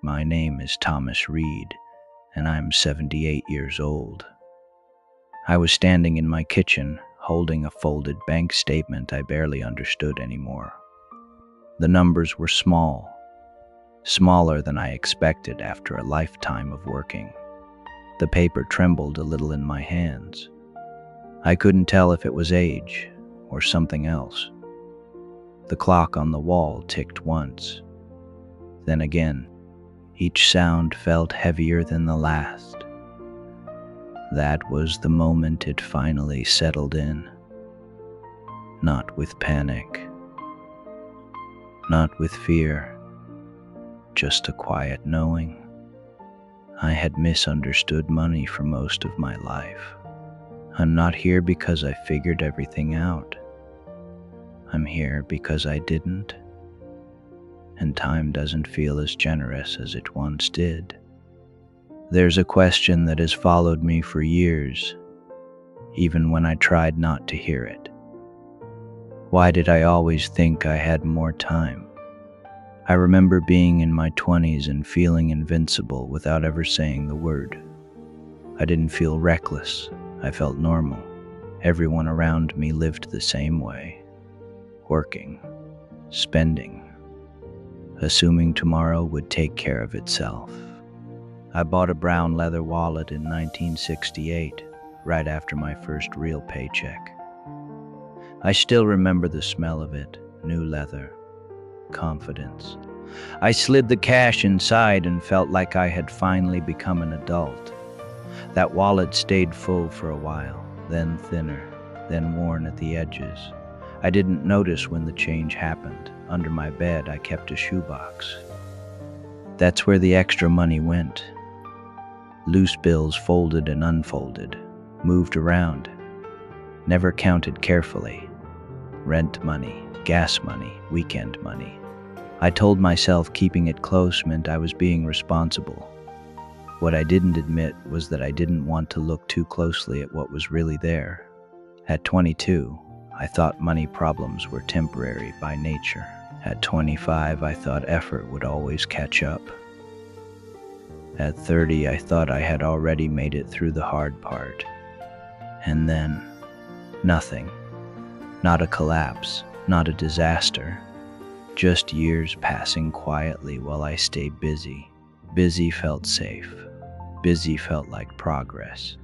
My name is Thomas Reed, and I'm 78 years old. I was standing in my kitchen, holding a folded bank statement I barely understood anymore. The numbers were small, smaller than I expected after a lifetime of working. The paper trembled a little in my hands. I couldn't tell if it was age or something else. The clock on the wall ticked once. Then again, each sound felt heavier than the last. That was the moment it finally settled in. Not with panic, not with fear, just a quiet knowing. I had misunderstood money for most of my life. I'm not here because I figured everything out. I'm here because I didn't. And time doesn't feel as generous as it once did. There's a question that has followed me for years, even when I tried not to hear it. Why did I always think I had more time? I remember being in my 20s and feeling invincible without ever saying the word. I didn't feel reckless. I felt normal. Everyone around me lived the same way. Working, spending, assuming tomorrow would take care of itself. I bought a brown leather wallet in 1968, right after my first real paycheck. I still remember the smell of it, new leather, confidence. I slid the cash inside and felt like I had finally become an adult. That wallet stayed full for a while, then thinner, then worn at the edges. I didn't notice when the change happened. Under my bed, I kept a shoebox. That's where the extra money went. Loose bills folded and unfolded, moved around, never counted carefully. Rent money, gas money, weekend money. I told myself keeping it close meant I was being responsible. What I didn't admit was that I didn't want to look too closely at what was really there. At 22, I thought money problems were temporary by nature. At 25, I thought effort would always catch up. At 30, I thought I had already made it through the hard part. And then, nothing. Not a collapse, not a disaster. Just years passing quietly while I stayed busy. Busy felt safe. Busy felt like progress.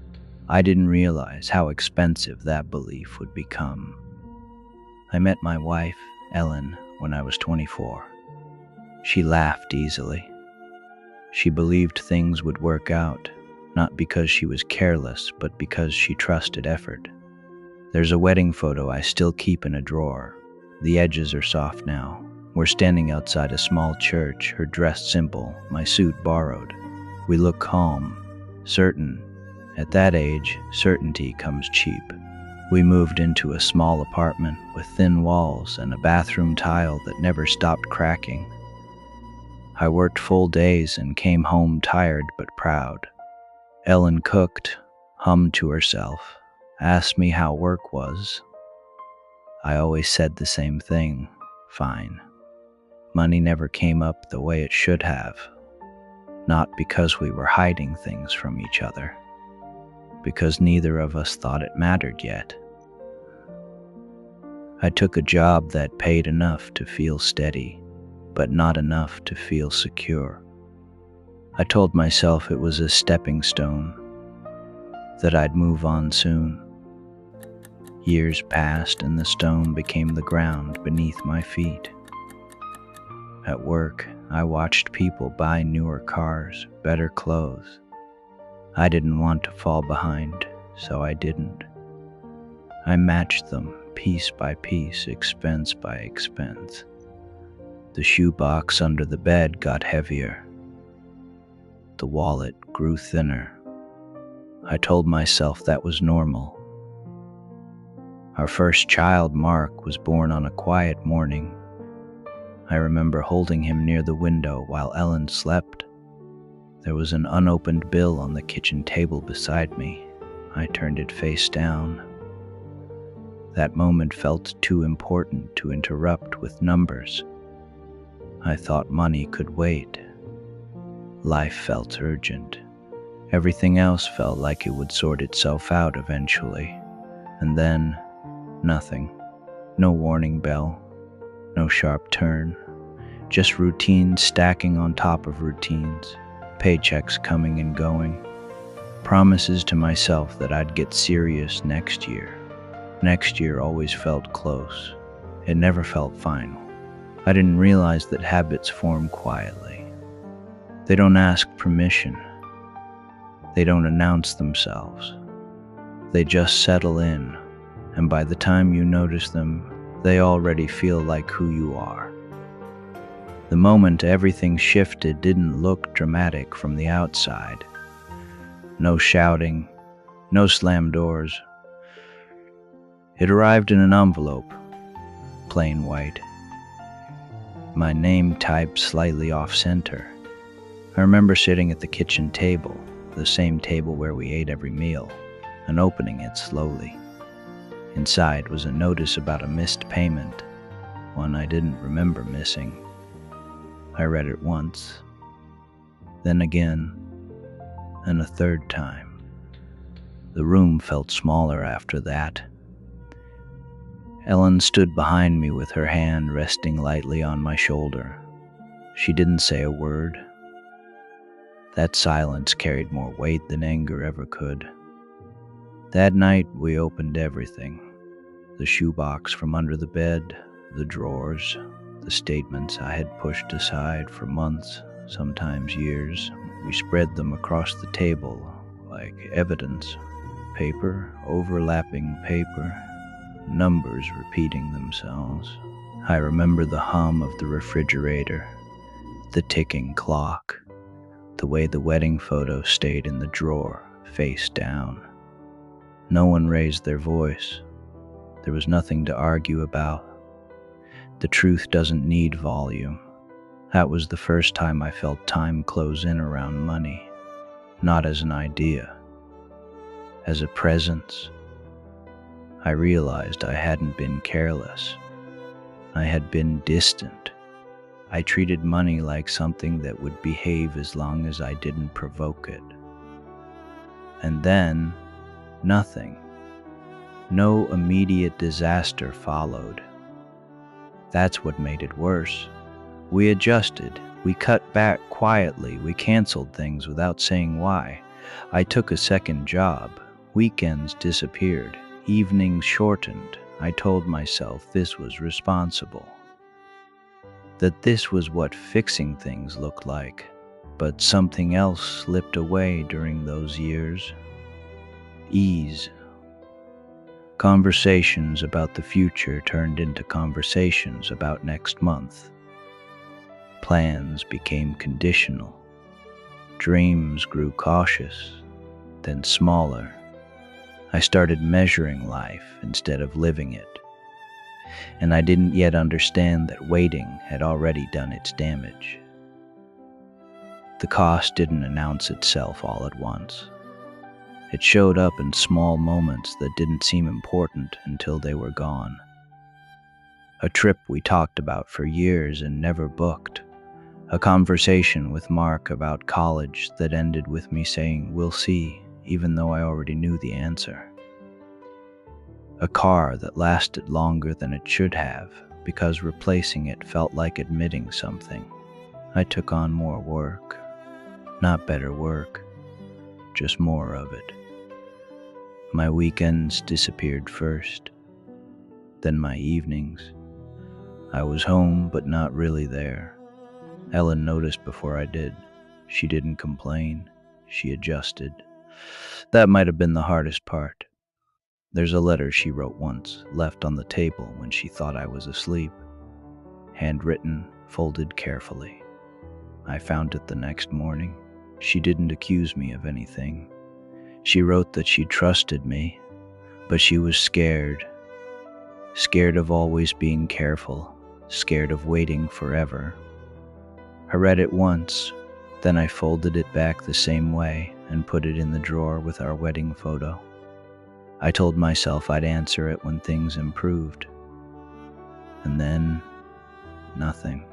I didn't realize how expensive that belief would become. I met my wife, Ellen, when I was 24. She laughed easily. She believed things would work out, not because she was careless, but because she trusted effort. There's a wedding photo I still keep in a drawer. The edges are soft now. We're standing outside a small church, her dress simple, my suit borrowed. We look calm, certain. At that age, certainty comes cheap. We moved into a small apartment with thin walls and a bathroom tile that never stopped cracking. I worked full days and came home tired but proud. Ellen cooked, hummed to herself, asked me how work was. I always said the same thing, fine. Money never came up the way it should have. Not because we were hiding things from each other, because neither of us thought it mattered yet. I took a job that paid enough to feel steady, but not enough to feel secure. I told myself it was a stepping stone, that I'd move on soon. Years passed and the stone became the ground beneath my feet. At work, I watched people buy newer cars, better clothes. I didn't want to fall behind, so I didn't. I matched them piece by piece, expense by expense. The shoebox under the bed got heavier. The wallet grew thinner. I told myself that was normal. Our first child, Mark, was born on a quiet morning. I remember holding him near the window while Ellen slept. There was an unopened bill on the kitchen table beside me. I turned it face down. That moment felt too important to interrupt with numbers. I thought money could wait. Life felt urgent. Everything else felt like it would sort itself out eventually. And then, nothing. No warning bell, no sharp turn. Just routines stacking on top of routines. Paychecks coming and going. Promises to myself that I'd get serious next year. Next year always felt close. It never felt final. I didn't realize that habits form quietly. They don't ask permission. They don't announce themselves. They just settle in, and by the time you notice them, they already feel like who you are. The moment everything shifted didn't look dramatic from the outside. No shouting, no slammed doors. It arrived in an envelope, plain white. My name typed slightly off-center. I remember sitting at the kitchen table, the same table where we ate every meal, and opening it slowly. Inside was a notice about a missed payment, one I didn't remember missing. I read it once, then again, and a third time. The room felt smaller after that. Ellen stood behind me with her hand resting lightly on my shoulder. She didn't say a word. That silence carried more weight than anger ever could. That night we opened everything. The shoebox from under the bed, the drawers, the statements I had pushed aside for months, sometimes years. We spread them across the table like evidence. Paper, overlapping paper, numbers repeating themselves. I remember the hum of the refrigerator, the ticking clock, the way the wedding photo stayed in the drawer, face down. No one raised their voice. There was nothing to argue about. The truth doesn't need volume. That was the first time I felt time close in around money, not as an idea, as a presence. I realized I hadn't been careless. I had been distant. I treated money like something that would behave as long as I didn't provoke it. And then, nothing. No immediate disaster followed. That's what made it worse. We adjusted. We cut back quietly. We canceled things without saying why. I took a second job. Weekends disappeared. Evenings shortened. I told myself this was responsible. That this was what fixing things looked like. But something else slipped away during those years. Ease. Conversations about the future turned into conversations about next month. Plans became conditional. Dreams grew cautious, then smaller. I started measuring life instead of living it. And I didn't yet understand that waiting had already done its damage. The cost didn't announce itself all at once. It showed up in small moments that didn't seem important until they were gone. A trip we talked about for years and never booked. A conversation with Mark about college that ended with me saying, "We'll see," even though I already knew the answer. A car that lasted longer than it should have because replacing it felt like admitting something. I took on more work. Not better work, just more of it. My weekends disappeared first, then my evenings. I was home, but not really there. Ellen noticed before I did. She didn't complain. She adjusted. That might have been the hardest part. There's a letter she wrote once, left on the table when she thought I was asleep. Handwritten, folded carefully. I found it the next morning. She didn't accuse me of anything. She wrote that she trusted me, but she was scared. Scared of always being careful, scared of waiting forever. I read it once, then I folded it back the same way and put it in the drawer with our wedding photo. I told myself I'd answer it when things improved. And then, nothing.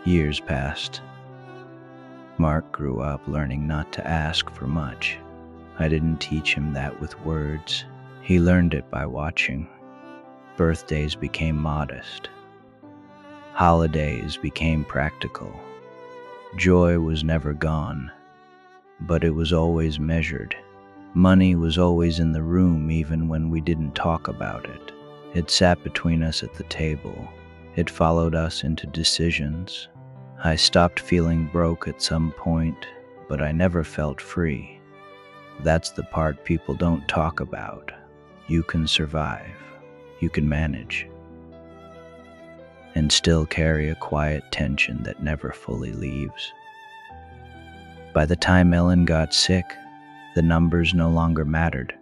Years passed. Mark grew up learning not to ask for much. I didn't teach him that with words. He learned it by watching. Birthdays became modest. Holidays became practical. Joy was never gone, but it was always measured. Money was always in the room even when we didn't talk about it. It sat between us at the table. It followed us into decisions. I stopped feeling broke at some point, but I never felt free. That's the part people don't talk about. You can survive. You can manage. And still carry a quiet tension that never fully leaves. By the time Ellen got sick, the numbers no longer mattered.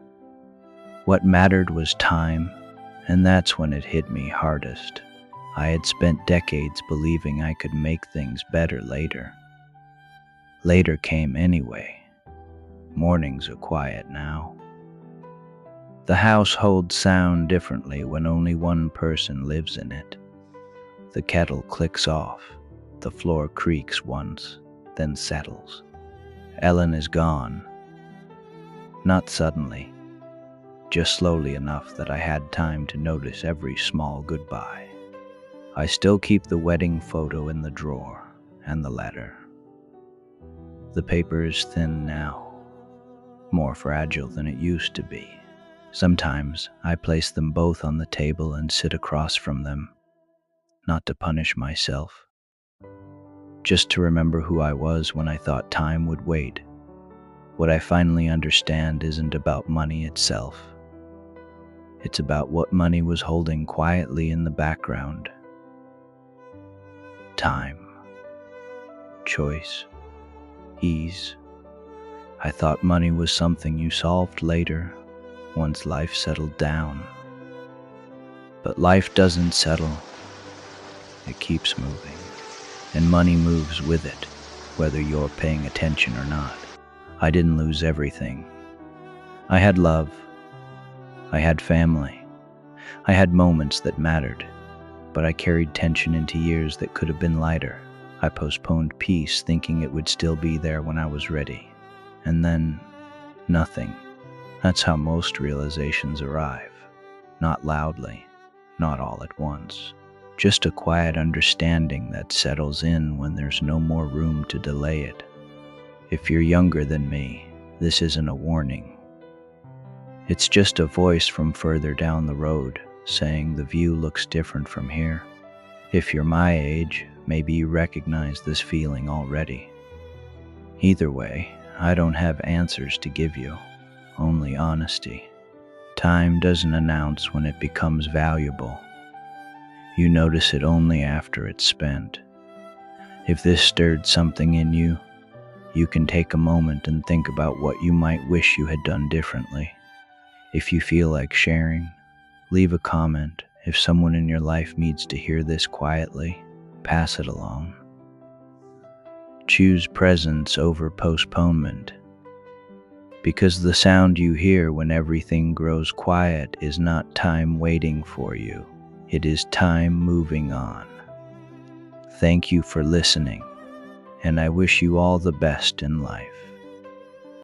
What mattered was time, and that's when it hit me hardest. I had spent decades believing I could make things better later. Later came anyway. Mornings are quiet now. The households sound differently when only one person lives in it. The kettle clicks off. The floor creaks once, then settles. Ellen is gone. Not suddenly, just slowly enough that I had time to notice every small goodbye. I still keep the wedding photo in the drawer, and the letter. The paper is thin now, more fragile than it used to be. Sometimes I place them both on the table and sit across from them, not to punish myself, just to remember who I was when I thought time would wait. What I finally understand isn't about money itself. It's about what money was holding quietly in the background. Time, choice, ease. I thought money was something you solved later, once life settled down. But life doesn't settle. It keeps moving, and money moves with it, whether you're paying attention or not. I didn't lose everything. I had love. I had family. I had moments that mattered, but I carried tension into years that could have been lighter. I postponed peace, thinking it would still be there when I was ready. And then, nothing. That's how most realizations arrive. Not loudly, not all at once. Just a quiet understanding that settles in when there's no more room to delay it. If you're younger than me, this isn't a warning. It's just a voice from further down the road saying the view looks different from here. If you're my age, maybe you recognize this feeling already. Either way, I don't have answers to give you, only honesty. Time doesn't announce when it becomes valuable. You notice it only after it's spent. If this stirred something in you, you can take a moment and think about what you might wish you had done differently. If you feel like sharing, leave a comment. If someone in your life needs to hear this quietly, pass it along. Choose presence over postponement, because the sound you hear when everything grows quiet is not time waiting for you. It is time moving on. Thank you for listening, and I wish you all the best in life.